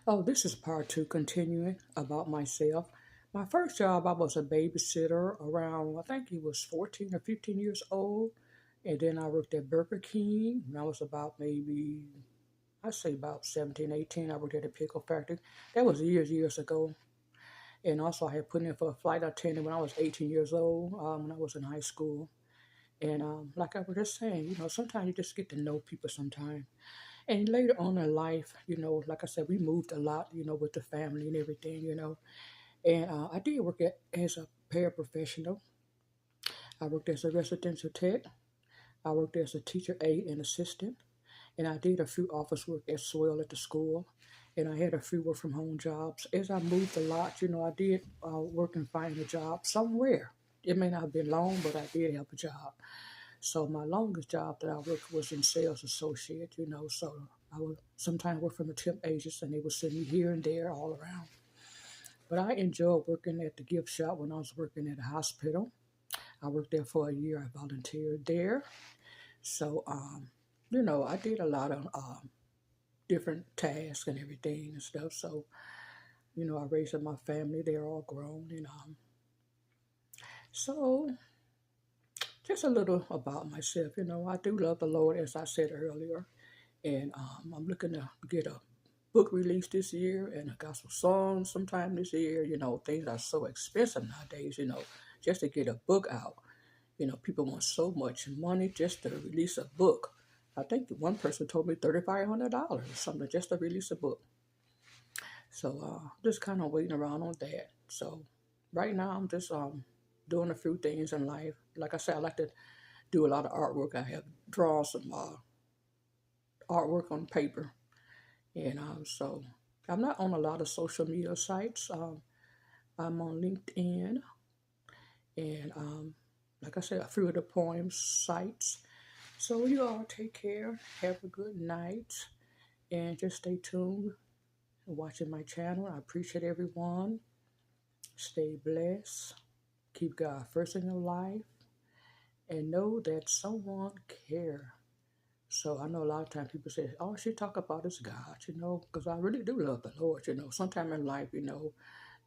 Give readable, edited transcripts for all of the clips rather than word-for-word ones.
Oh, this is part two, continuing about myself. My first job, I was a babysitter around, I think he was 14 or 15 years old. And then I worked at Burger King when I was about maybe, I'd say about 17, 18. I worked at a pickle factory. That was years ago. And also, I had put in for a flight attendant when I was 18 years old, when I was in high school. And like I was just saying, sometimes you just get to know people sometimes. And later on in life, like I said, we moved a lot, with the family and everything. And I did work as a paraprofessional. I worked as a residential tech. I worked as a teacher aide and assistant. And I did a few office work as well at the school. And I had a few work from home jobs. As I moved a lot, I did work and find a job somewhere. It may not have been long, but I did have a job. So my longest job that I worked was in sales associate. So I would sometimes work from a temp agency and they would send me here and there all around. But I enjoyed working at the gift shop when I was working at a hospital. I worked there for a year. I volunteered there. So, I did a lot of different tasks and everything and stuff. So, I raised up my family. They're all grown. So just a little about myself. I do love the Lord, as I said earlier. And I'm looking to get a book released this year and a gospel song sometime this year. Things are so expensive nowadays, just to get a book out. People want so much money just to release a book. I think one person told me $3,500 or something just to release a book. So just kind of waiting around on that. So right now I'm just doing a few things in life. Like I said, I like to do a lot of artwork. I have drawn some artwork on paper. And so I'm not on a lot of social media sites. I'm on LinkedIn and, like I said, a few of the poems sites. So you all take care. Have a good night. And just stay tuned and watching my channel. I appreciate everyone. Stay blessed. Keep God first in your life. And know that someone cares. So I know a lot of times people say, all she talk about is God, because I really do love the Lord. Sometime in life,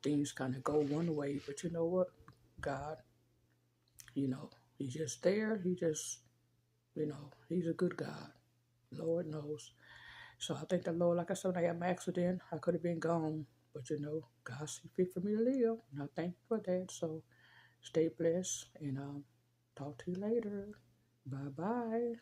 things kind of go one way, but you know what? God, he's just there. He's a good God. Lord knows. So I thank the Lord. Like I said, when I had my accident, I could have been gone, but God see fit for me to live. And I thank you for that. So stay blessed and talk to you later. Bye bye.